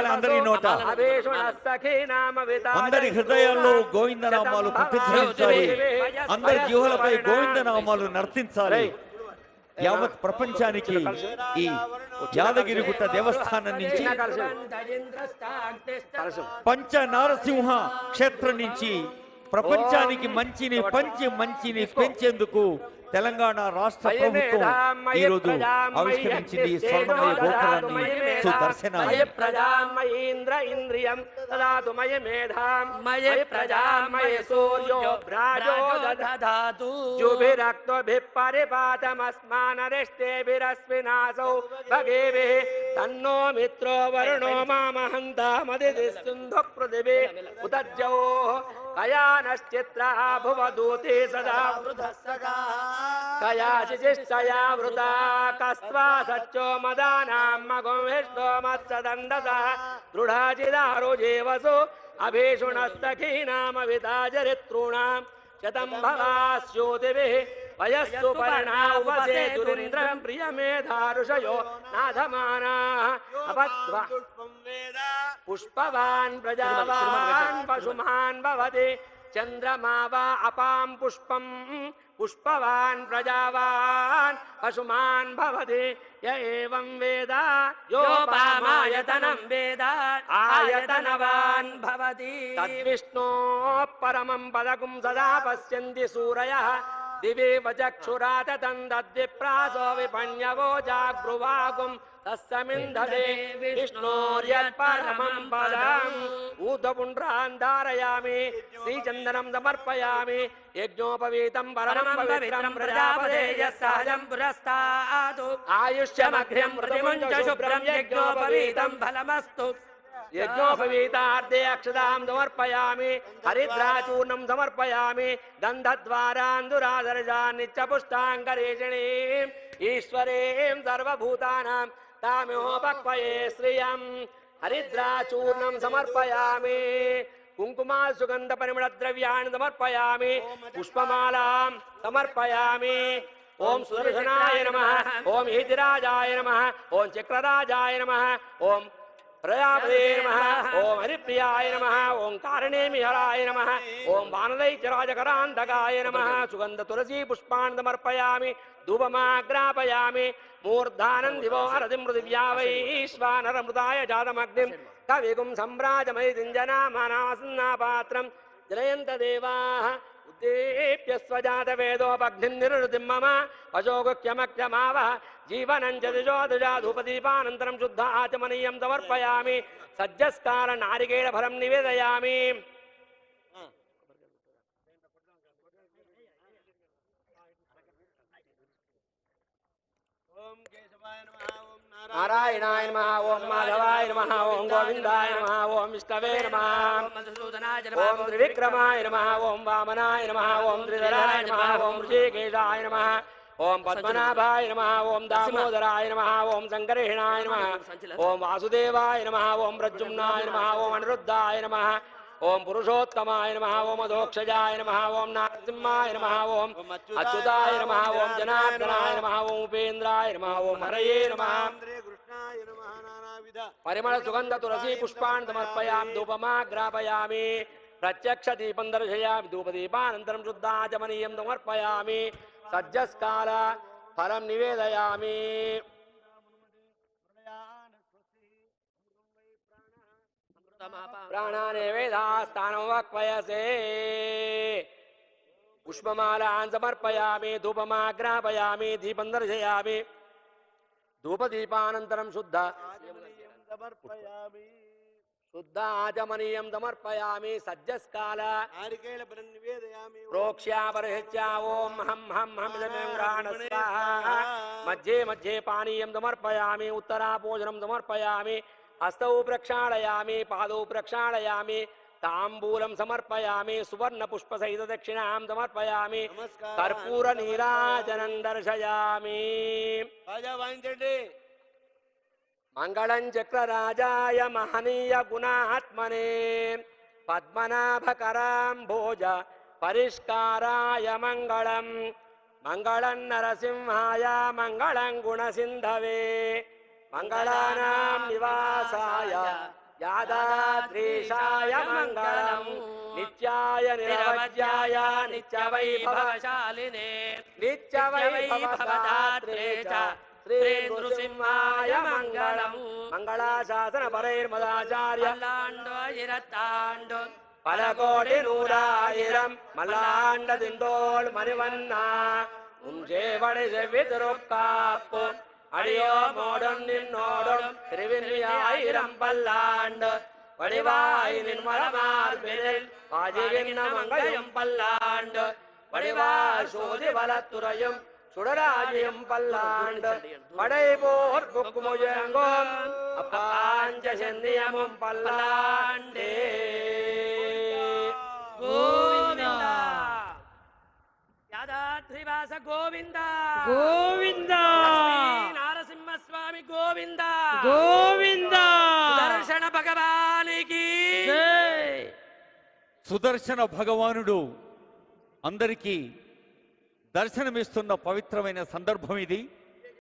అందరి నోట అందరి హృదయాల్లో గోవిందనామాలు ప్రతిధ్వనించాలి. అందరి జీవులపై గోవిందనామాలు నర్తించాలి. యావత్ ప్రపంచానికి ఈ యాదగిరిగుట్ట దేవస్థానం నుంచి పంచ నారసింహ క్షేత్రం నుంచి ప్రపంచానికి మంచిని పెంచేందుకు తెలంగాణ రాష్ట్ర ప్రభుత్వం ఈ రోజు ఆవిష్కరించింది స్వర్ణమయ గోపురాన్ని సుదర్శనాన్ని. తన్నో మిత్రో వరుణో మామహంతమదిదిస్తుంధో పృథివీ ఉదజ్జో కయానశ్చిత్ర భువదూతే సదా వృధస్సగా కయాశిశిష్టయా వృతా కస్త్వా సచ్చో మదానాం మగం విష్ణో మత్సదండస దృఢాచిదారో జీవసు అభీషుణస్తఖీనామవితాచరితॄణాం శతం భవాస్యోతిభిః వయస్సు పర్ణా ఉపసేతురింద్రం ప్రియమేధారుషయో నాధమానాః అపద్వ పుష్పవాన్ ప్రజావాన్ పశుమాన్ భవతి చంద్రమా వా అపాం పుష్పం పుష్పవాన్ ప్రజావాన్ పశుమాన్ భవతి య ఏవం వేద యోపామాయతనం వేద ఆయతనవాన్ భవతి తద్విష్ణోః పరమం పదకం సదా పశ్యంతి సూరయః దివేవ చక్షురాతతం తద్విప్రాసో విపణ్యవో జాగృవాగుం తస్సమింధతే విష్ణోర్యత్పరమం పదం ఊర్ధ్వపుండ్రాన్ ధారయామి శ్రీచందనం సమర్పయామి యజ్ఞోపవీతం పరమం పవిత్రం ప్రజాపతేయ సహజం పురస్తాతు ఆయుష్యమగ్ర్యం ప్రతిముంచ శుభ్రం యజ్ఞోపవీతం ఫలమస్తు యజ్ఞోపవీతార్థే అక్షతాం సమర్పయామి హరిద్రాచూర్ణం సమర్పయామి గంధద్వారాందురాదర్శా నిత్యపుష్టాంగరేషిణీం ఈశ్వరీం సర్వభూతానాం తామోపక్వయే శ్రియం హరిద్రాచూర్ణం సమర్పయామి కుంకుమా సుగంధ పరిమళ ద్రవ్యాన్ని సమర్పయామి పుష్పమాలాం సమర్పయామి ఓం సుదర్శనాయ నమః ఓం హేతిరాజాయ నమః ఓం చక్రరాజాయ నమః ఓం ప్రజాపతే నమః ఓం హరిప్రియాయ నమః ఓం కారణేమిహరాయ నమః ఓం వానరైత్యరాజకరాంతకాయ నమః సుగంధ తులసీ పుష్పాన్ సమర్పయామి ధూపమాగ్రాపయామి మూర్ధానం దివో హరతిం పృథివ్యా వైశ్వానరమృతాయ జాతమగ్నిం కవిగుం సంభ్రాజమైదింజనామానాసన్నాపాత్రం జలయంత దేవాః ఉద్దేప్య స్వజాతవేదోపగ్నిం నిరుతిం మమ పశోగుఖ్యమఖ్యమావః జీవనం చ దిశోదజాధూపదీపానంతరం శుద్ధ ఆచమనీయం సమర్పయామి సజ్జస్కార నారికేళ ఫలం నివేదయామి నారాయణాయ నమః ఓం మాధవాయ నమః ఓం గోవిందాయ నమః ఓం విష్ణవే నమః ఓం త్రివిక్రమాయ నమః ఓం వామనాయ నమః ఓం త్రిధరాయ నమః ఓం ఋషికేశాయ నమః ఓం పద్మనాభాయ నమః ఓం దామోదరాయ నమః ఓం సంకర్షణాయ నమః ఓం వాసుదేవాయ నమః ఓం ప్రద్యుమ్నాయ నమః ఓం అనిరుద్ధాయ నమః ఓం పురుషోత్తమాయ నమః ఓం అధోక్షజాయ నమః ఓం నరసింహాయ నమః ఓం అచ్యుతాయ నమః ఓం జనార్దనాయ నమః ఓం ఉపేంద్రాయ నమః ఓం హరయే నమః పరిమళ సుగంధ తులసీ పుష్పాన్ సమర్పయామి ధూపమాగ్రాపయామి ప్రత్యక్ష దీపం దర్శయామి ధూపదీపానంతరం శుద్ధాచమనీయం సమర్పయామి సజ్జస్కార ఫలం నివేదయామి ప్రాణానే వేదాస్థానం వక్వయసే పుష్పమాలాన్ సమర్పయామి ధూపమాగ్రాపయామి దీపం దర్శయామి ధూపదీపానంతరం శుద్ధాచమనీయం సమర్పయామి సజ్జస్కాల ప్రోక్ష్యాపరిహ్య ఓం హం హం హం మధ్యే మధ్యే పానీయం సమర్పయామి ఉత్తరాభోజనం సమర్పయామి హస్తౌ ప్రక్షాళయామి పాదౌ ప్రక్షాళయామి తాంబూలం సమర్పయామి సువర్ణ పుష్ప సహిత దక్షిణాం సమర్పయామి కర్పూర నీరాజనం దర్శయామి మంగళం చక్రరాజాయ మహనీయ గుణాత్మనే పద్మనాభకరాంభోజ పరిష్కారాయ మంగళం మంగళం నరసింహాయ మంగళం గుణసింధవే మంగళానాం నివాసాయ యాదాద్రీశాయ మంగళం నిత్యాయ నిరవధ్యాయ నిత్యవైభవశాలినే నిత్యవైభవదాత్రే చ శ్రీ నృసింహాయ మంగళం మంగళాశాసన పరైర్మదాచార్య പലകോടി നൂറായിരം മല്ലാണ്ടതിന്തോൾ മണിവന്ന ഉഞ്ചേവടി ചെവിതിരുക്കാപ്പു അടിയോ മോടും നിന്നോടും തിരുവിനായിരം പല്ലാണ്ട് വടിവായി നിന്മലമാർബിൽ പാചിക്കുന്ന മംഗളം പല്ലാണ്ട് വടിവാൽ ശോധി വലത്തുറയും ചുടരാജിയും പല്ലാണ്ട് പടൈപോർ ബുക്കുമുയങ്കും അപ്പാഞ്ചന്യമും പല്ലാണ്ടേ ഗോവിന്ദ యాదాద్రివాస గోవింద గోవింద నారసింహస్వామి గోవింద గోవింద దర్శన భగవానికి సుదర్శన భగవానుడు అందరికీ దర్శనమిస్తున్న పవిత్రమైన సందర్భం ఇది.